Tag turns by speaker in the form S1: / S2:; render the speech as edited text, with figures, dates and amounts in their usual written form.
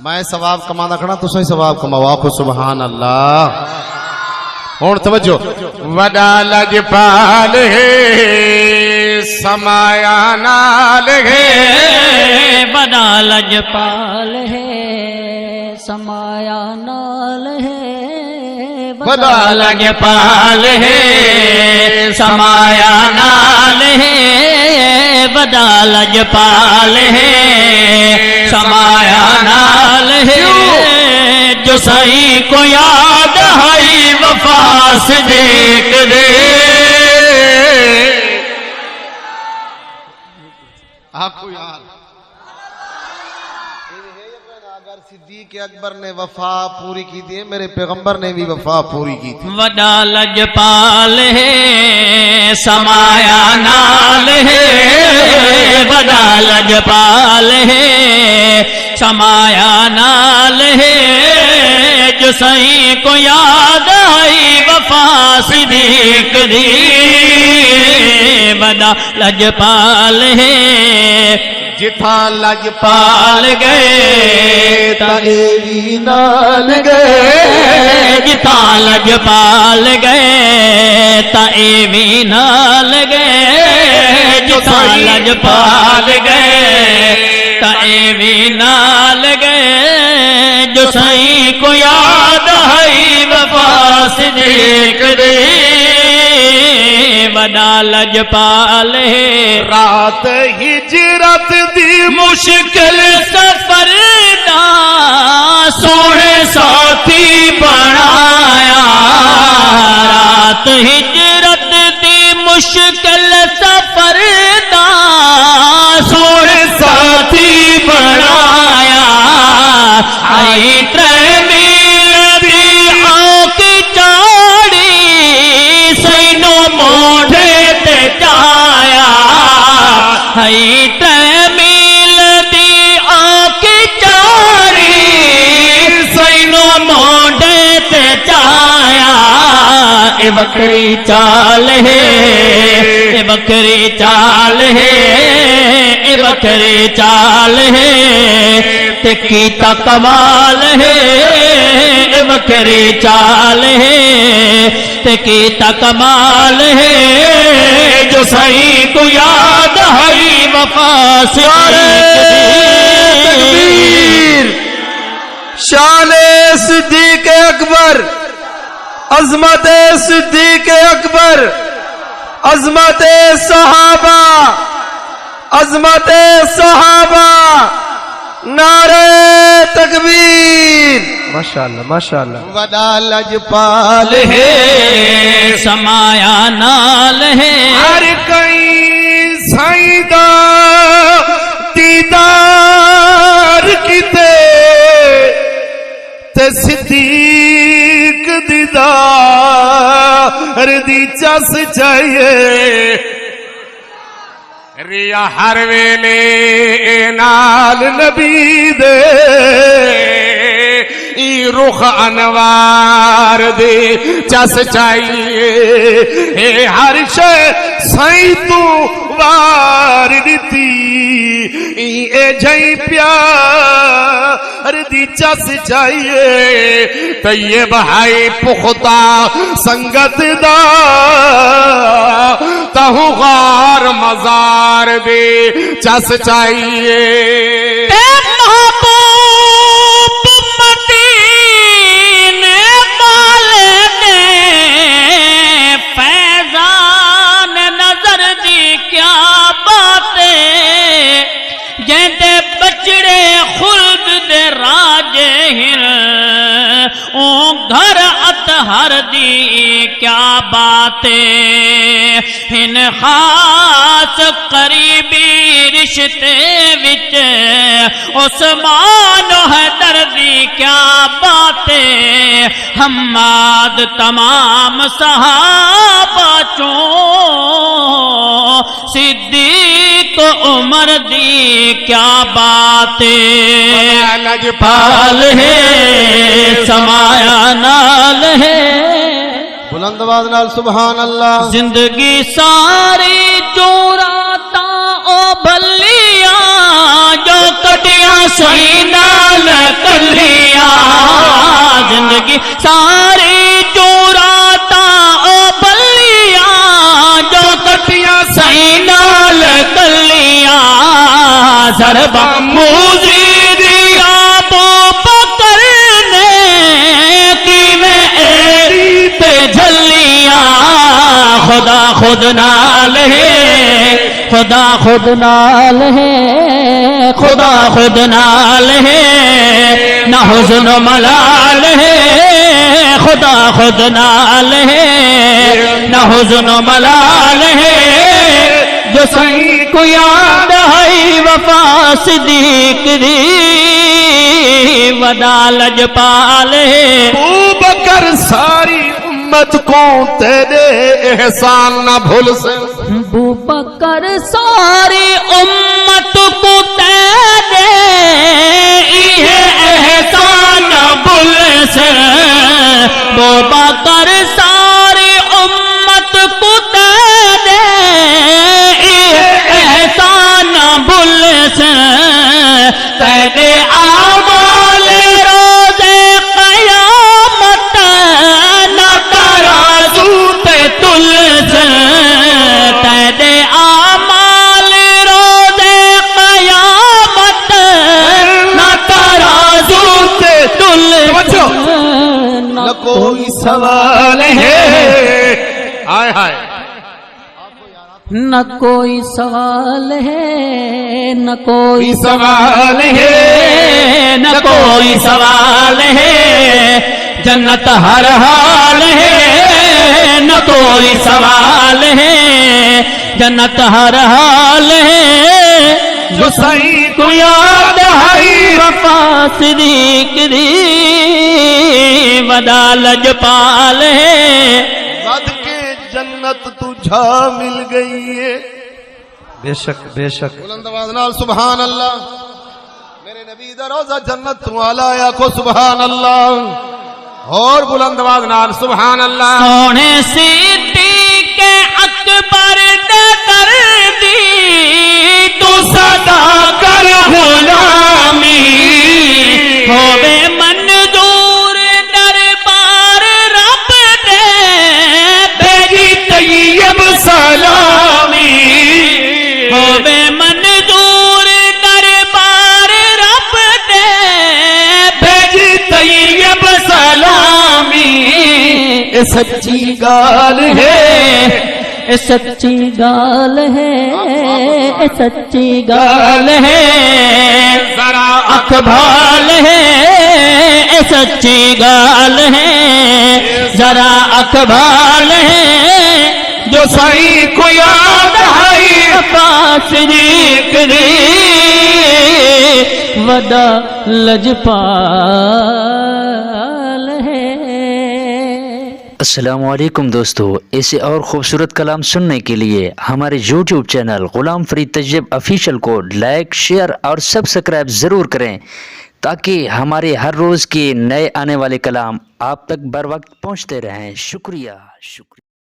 S1: میں ثواب کمانا کھڑا تو صحیح ثواب کماؤ آخو سبحان اللہ اور توجہ وڈا لجپال ہے سمایا نال ہے
S2: وڈا لجپال ہے سمایا نال ہے وڈا لجپال ہے سمایا نال ہے وڈا لجپال ہے سمایا نال ہے جو سائیں کو یاد ہے وفا سے دیکھ دے
S1: آخو یار اگر صدیق اکبر نے وفا پوری کی تھی میرے پیغمبر نے بھی وفا پوری کی تھی
S2: وڈا لجپال ہے سمایا نال ہے وڈا لجپال ہے سمایا نال ہے جو سائیں کو یاد آئی وفا صدیق دی وڈا لجپال ہے
S1: جتھا
S2: پال گئے
S1: تاہی نال گئے
S2: جتا لج پال گئے تاہی نال گئے جتا لج پال گئے تاہی نال گئے جو سائیں کو یاد ہے وفا صدیق دی وڈا لجپال ہے
S1: رات ہجرت دی
S2: مشکل سفر دا سونے ساتھی بنایا رات ہجرت دی مشکل سفر دا سونے ساتھی بنایا آئی ٹریمیل دی آنکھ چاڑی سینو موڑے تے جایا آئی ٹریمیل دی آنکھ چاڑی سینو موڑے تے جایا اے بکری چال ہے اے بکری چال ہے اے بکری چال ہے تے کیتا کمال ہے اے بکری چال ہے تے کیتا کمال ہے جو سائیں کو یاد ہے وفا
S3: تکبیر شان صدیق اکبر عظمت صدیق اکبر عظمت صحابہ عظمت صحابہ نعرہ تکبیر ماشاءاللہ ماشاءاللہ
S1: وڈا لجپال
S2: ہے سمایا نال ہے
S1: ہر کئی سائیں دا دیدار کیتے تے صدیق دیدار دی چس چاہیے ریا ہر ویلے نال نبی دے ای رخ انوار دے چس چاہیے اے ہر شے سائیں تو وار دیتی اے جھائی پیار دی چس چاہیے طیب ہائی پختہ سنگت دا تہو غار مزار دے چس چاہیے
S2: محبوب مدینے والے نے فیضان نظر دی کیا باتیں جیندے بچڑے خلد دے راجے ہن اون گھر اطہر دی کیا باتیں ہن خاص قریبی رشتے وچ عثمان و حیدر دی کیا باتیں حماد تمام صحابہ چوں صدیق عمر دی کیا باتیں لجپال ہے سمایا نال ہے
S1: بلند آواز نال سبحان اللہ
S2: زندگی ساری چوراتا او بھلیاں جو کٹیاں سینا ساری چوراتا او بلیاں جو کٹیاں سینال کلیاں ضربہ موزی دیا بو بکر نے کی میں ایڑی پہ جھلیاں خدا خود نال ہے خدا خود نال ہے خدا خود نال ہے نہ حزن و ملال ہے خدا خود نال ہے نہ حزن و ملال ہے جو سعید کو یاد ہے وفا صدیق دی ودا لجپال ہے
S1: ابو بکر ساری امت کو تیرے احسان نہ بھول سے
S2: ابو بکر ساری امت کو تیرے احسان بھول سے ابو بکر ساری امت کو تیرے احسان بھول سے تیرے اعمال روز قیامت نہ ترازو پہ تل سے تیرے اعمال روز قیامت نہ ترازو پہ تل
S1: نہ کوئی سوال ہے ہائے ہائے
S2: نہ کوئی سوال ہے نہ کوئی
S1: سوال ہے
S2: نہ کوئی سوال ہے جنت ہر حال ہے نہ کوئی سوال ہے جنت ہر حال ہے جو سعید کو یاد ہے وفا صدیق دی ودا لجپال ہے
S1: صد کے جنت تجھا مل گئی ہے
S3: بے شک بے شک
S1: بلند آواز نال سبحان اللہ میرے نبی دا روزہ جنت تو آلا یا کو سبحان اللہ اور بلند آواز نال سبحان اللہ
S2: سونے صدیق اکبر نے کر دی تو صدا کر غلامی ہوے منظور دربار رب نے بھیجی طیب سلامی ہوے منظور دربار رب نے بھیجی طیب سلامی
S1: اے سچی گال ہے
S2: اے سچی گال ہے اے سچی گال ہے ذرا اقبال ہے اے سچی گال ہے ذرا اقبال ہے جو سعید کو یاد ہے وفا صدیق دی ودا لجپال ہے
S4: السلام علیکم دوستو، ایسے اور خوبصورت کلام سننے کے لیے ہمارے یوٹیوب چینل غلام فرید طیب آفیشیل کو لائک، شیئر اور سبسکرائب ضرور کریں تاکہ ہمارے ہر روز کے نئے آنے والے کلام آپ تک بر وقت پہنچتے رہیں۔ شکریہ۔